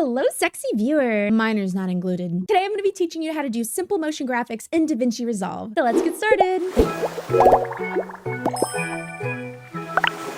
Hello, sexy viewer. Minors not included. Today I'm going to be teaching you how to do simple motion graphics in DaVinci Resolve. So let's get started.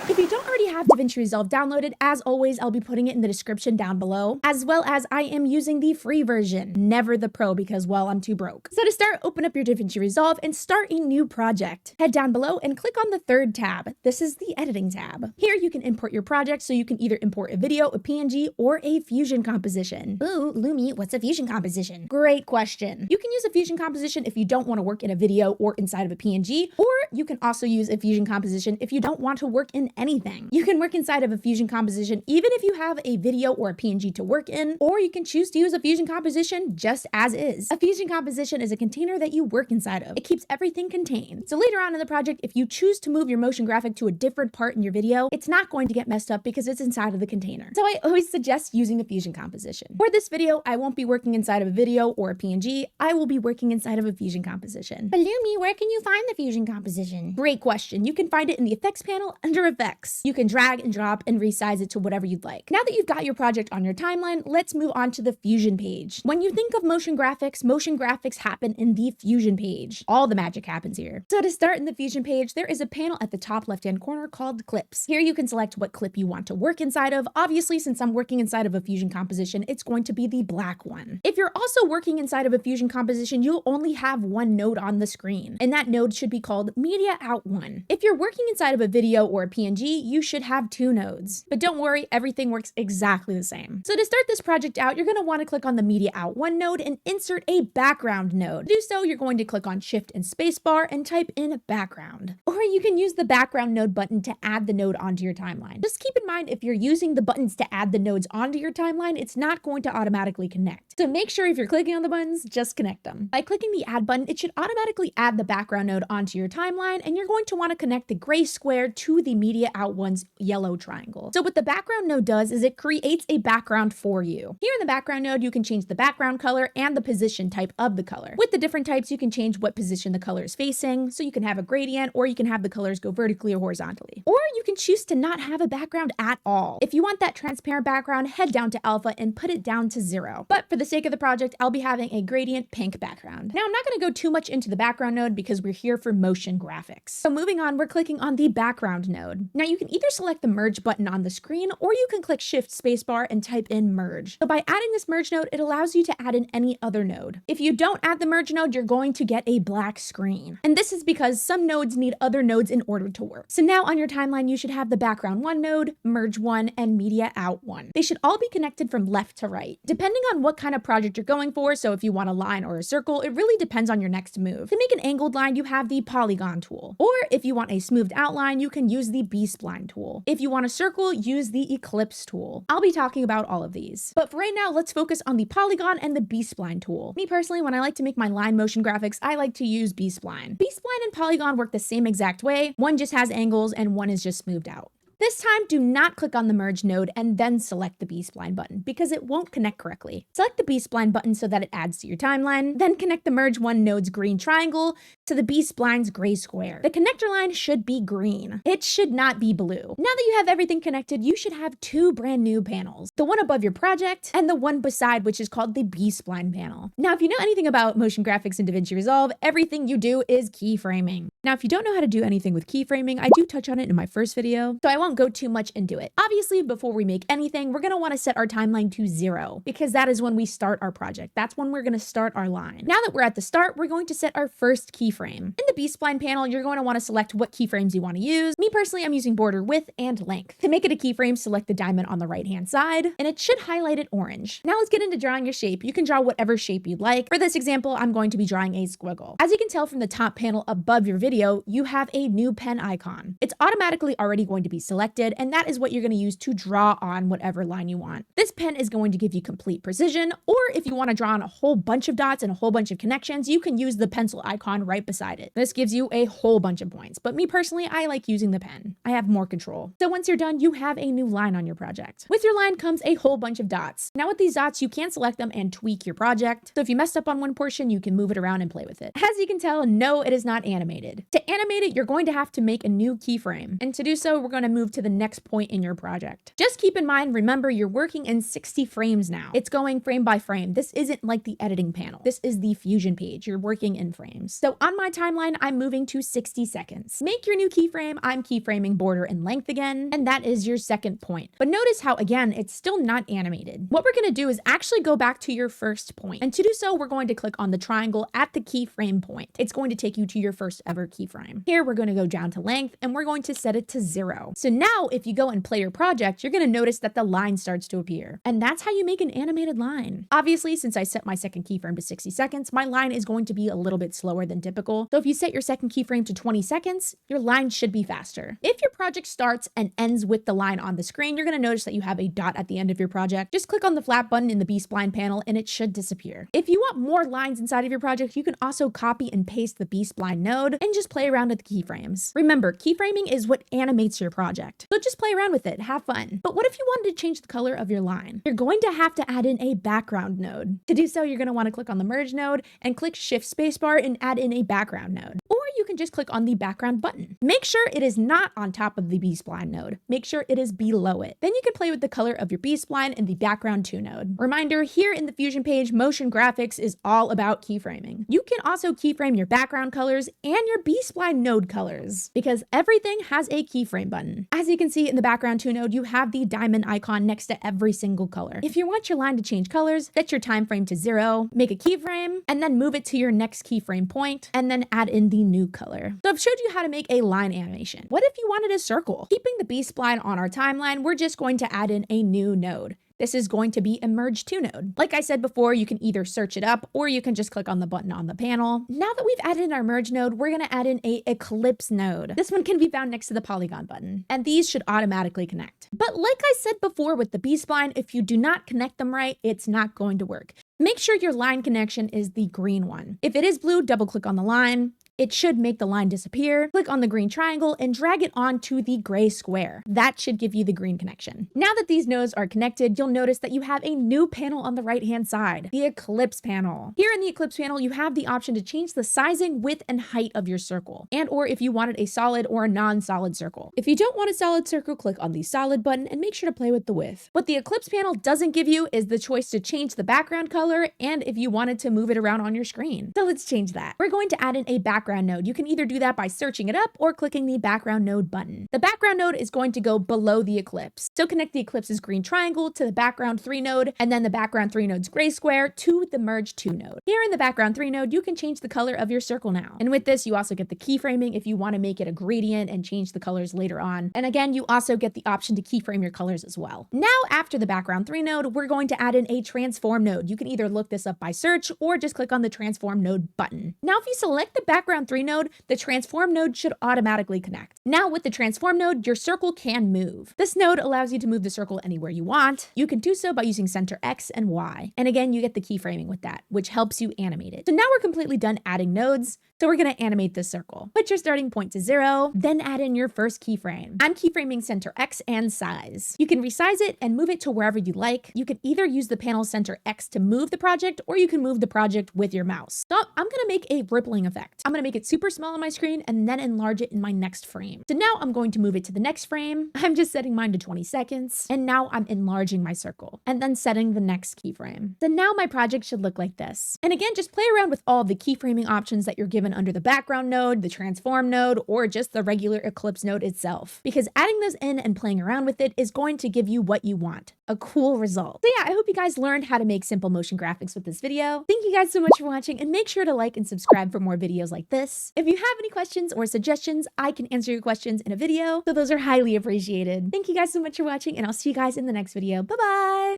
If you don't already have DaVinci Resolve downloaded, as always, I'll be putting it in the description down below, as well as I am using the free version, never the pro because, well, I'm too broke. So to start, open up your DaVinci Resolve and start a new project. Head down below and click on the third tab. This is the editing tab. Here you can import your project, so you can either import a video, a PNG, or a fusion composition. Ooh, Lumi, what's a fusion composition? Great question. You can use a fusion composition if you don't want to work in a video or inside of a PNG, or you can also use a fusion composition if you don't want to work in anything. You can work inside of a fusion composition even if you have a video or a PNG to work in, or you can choose to use a fusion composition just as is. A fusion composition is a container that you work inside of. It keeps everything contained. So later on in the project, if you choose to move your motion graphic to a different part in your video, it's not going to get messed up because it's inside of the container. So I always suggest using a fusion composition. For this video, I won't be working inside of a video or a PNG. I will be working inside of a fusion composition. But Lumi, where can you find the fusion composition? Great question. You can find it in the effects panel under effects. You can drag and drop and resize it to whatever you'd like. Now that you've got your project on your timeline, let's move on to the fusion page. When you think of motion graphics happen in the fusion page. All the magic happens here. So to start in the fusion page, there is a panel at the top left-hand corner called clips. Here you can select what clip you want to work inside of. Obviously, since I'm working inside of a fusion composition, it's going to be the black one. If you're also working inside of a fusion composition, you'll only have one node on the screen, and that node should be called Media Out 1. If you're working inside of a video or a PNG, you should have two nodes. But don't worry, everything works exactly the same. So to start this project out, you're going to want to click on the Media Out 1 node and insert a background node. To do so, you're going to click on Shift and Spacebar and type in background. Or you can use the background node button to add the node onto your timeline. Just keep in mind, if you're using the buttons to add the nodes onto your timeline, it's not going to automatically connect. So make sure if you're clicking on the buttons, just connect them. By clicking the add button, it should automatically add the background node onto your timeline, and you're going to want to connect the gray square to the Media Out 1's yellow triangle. So what the background node does is it creates a background for you. Here in the background node, you can change the background color and the position type of the color. With the different types, you can change what position the color is facing, so you can have a gradient, or you can have the colors go vertically or horizontally. Or you can choose to not have a background at all. If you want that transparent background, head down to alpha and put it down to 0. But for the sake of the project, I'll be having a gradient pink background. Now, I'm not going to go too much into the background node because we're here for motion graphics. So moving on, we're clicking on the background node. Now you can either select the merge button on the screen, or you can click Shift Spacebar and type in merge. So by adding this merge node, it allows you to add in any other node. If you don't add the merge node, you're going to get a black screen. And this is because some nodes need other nodes in order to work. So now on your timeline, you should have the background 1 node, merge 1, and media out 1. They should all be connected from left to right, depending on what kind of project you're going for. So if you want a line or a circle, it really depends on your next move. To make an angled line, you have the polygon tool. Or if you want a smoothed outline, you can use the B-spline tool. If you want a circle, use the ellipse tool. I'll be talking about all of these. But for right now, let's focus on the polygon and the B-spline tool. Me personally, when I like to make my line motion graphics, I like to use B-spline. B-spline and polygon work the same exact way. One just has angles and one is just smoothed out. This time, do not click on the merge node and then select the B-spline button because it won't connect correctly. Select the B-spline button so that it adds to your timeline, then connect the merge 1 node's green triangle to the B-spline's gray square. The connector line should be green. It should not be blue. Now that you have everything connected, you should have two brand new panels, the one above your project and the one beside, which is called the B-spline panel. Now, if you know anything about motion graphics in DaVinci Resolve, everything you do is keyframing. Now, if you don't know how to do anything with keyframing, I do touch on it in my first video, so I won't go too much into it. Obviously, before we make anything, we're going to want to set our timeline to 0 because that is when we start our project. That's when we're going to start our line. Now that we're at the start, we're going to set our first keyframe. In the B-spline panel, you're going to want to select what keyframes you want to use. Me personally, I'm using border width and length. To make it a keyframe, select the diamond on the right-hand side, and it should highlight it orange. Now let's get into drawing your shape. You can draw whatever shape you'd like. For this example, I'm going to be drawing a squiggle. As you can tell from the top panel above your video, you have a new pen icon. It's automatically already going to be selected, and that is what you're going to use to draw on whatever line you want. This pen is going to give you complete precision, or if you want to draw on a whole bunch of dots and a whole bunch of connections, you can use the pencil icon right beside it. This gives you a whole bunch of points, but me personally, I like using the pen. I have more control. So once you're done, you have a new line on your project. With your line comes a whole bunch of dots. Now with these dots, you can select them and tweak your project. So if you messed up on one portion, you can move it around and play with it. As you can tell, no, it is not animated. To animate it, you're going to have to make a new keyframe. And to do so, we're going to move move to the next point in your project. Just keep in mind, remember, you're working in 60 frames now. It's going frame by frame. This isn't like the editing panel. This is the Fusion page. You're working in frames. So on my timeline, I'm moving to 60 seconds. Make your new keyframe. I'm keyframing border and length again, and that is your second point. But notice how, again, it's still not animated. What we're going to do is actually go back to your first point. And to do so, we're going to click on the triangle at the keyframe point. It's going to take you to your first ever keyframe. Here, we're going to go down to length, and we're going to set it to 0. So now if you go and play your project, you're going to notice that the line starts to appear. And that's how you make an animated line. Obviously, since I set my second keyframe to 60 seconds, my line is going to be a little bit slower than typical. So if you set your second keyframe to 20 seconds, your line should be faster. If your project starts and ends with the line on the screen, you're going to notice that you have a dot at the end of your project. Just click on the flat button in the B-spline panel and it should disappear. If you want more lines inside of your project, you can also copy and paste the B-spline node and just play around with the keyframes. Remember, keyframing is what animates your project. So just play around with it, have fun. But what if you wanted to change the color of your line? You're going to have to add in a background node. To do so, you're going to want to click on the merge node and click shift spacebar and add in a background node. Or you can just click on the background button. Make sure it is not on top of the B-spline node. Make sure it is below it. Then you can play with the color of your B-spline and the background 2 node. Reminder, here in the Fusion page, motion graphics is all about keyframing. You can also keyframe your background colors and your B-spline node colors because everything has a keyframe button. As you can see in the background 2 node, you have the diamond icon next to every single color. If you want your line to change colors, set your time frame to 0, make a keyframe, and then move it to your next keyframe point, and then add in the new color. So I've showed you how to make a line animation. What if you wanted a circle? Keeping the B-spline on our timeline, we're just going to add in a new node. This is going to be a merge 2 node. Like I said before, you can either search it up or you can just click on the button on the panel. Now that we've added in our merge node, we're going to add in a eclipse node. This one can be found next to the polygon button, and these should automatically connect. But like I said before with the B-spline, if you do not connect them right, it's not going to work. Make sure your line connection is the green one. If it is blue, double click on the line. It should make the line disappear. Click on the green triangle and drag it onto the gray square. That should give you the green connection. Now that these nodes are connected, you'll notice that you have a new panel on the right-hand side, the eclipse panel. Here in the eclipse panel, you have the option to change the sizing, width, and height of your circle, and or if you wanted a solid or a non-solid circle. If you don't want a solid circle, click on the solid button and make sure to play with the width. What the eclipse panel doesn't give you is the choice to change the background color and if you wanted to move it around on your screen. So let's change that. We're going to add in a background node. You can either do that by searching it up or clicking the background node button. The background node is going to go below the eclipse. So connect the eclipse's green triangle to the background 3 node and then the background 3 node's gray square to the merge 2 node. Here in the background 3 node, you can change the color of your circle now. And with this, you also get the keyframing if you want to make it a gradient and change the colors later on. And again, you also get the option to keyframe your colors as well. Now, after the background 3 node, we're going to add in a transform node. You can either look this up by search or just click on the transform node button. Now, if you select the background 3 node, the transform node should automatically connect. Now with the transform node, your circle can move. This node allows you to move the circle anywhere you want. You can do so by using center X and Y. And again, you get the keyframing with that, which helps you animate it. So now we're completely done adding nodes. So we're going to animate this circle. Put your starting point to 0, then add in your first keyframe. I'm keyframing center X and size. You can resize it and move it to wherever you like. You can either use the panel center X to move the project, or you can move the project with your mouse. So I'm going to make a rippling effect. I'm going to make it super small on my screen and then enlarge it in my next frame. So now I'm going to move it to the next frame. I'm just setting mine to 20 seconds. And now I'm enlarging my circle and then setting the next keyframe. So now my project should look like this. And again, just play around with all the keyframing options that you're given under the background node, the transform node, or just the regular eclipse node itself. Because adding those in and playing around with it is going to give you what you want, a cool result. So yeah, I hope you guys learned how to make simple motion graphics with this video. Thank you guys so much for watching and make sure to like and subscribe for more videos like this. If you have any questions or suggestions, I can answer your questions in a video. So those are highly appreciated. Thank you guys so much for watching and I'll see you guys in the next video. Bye-bye.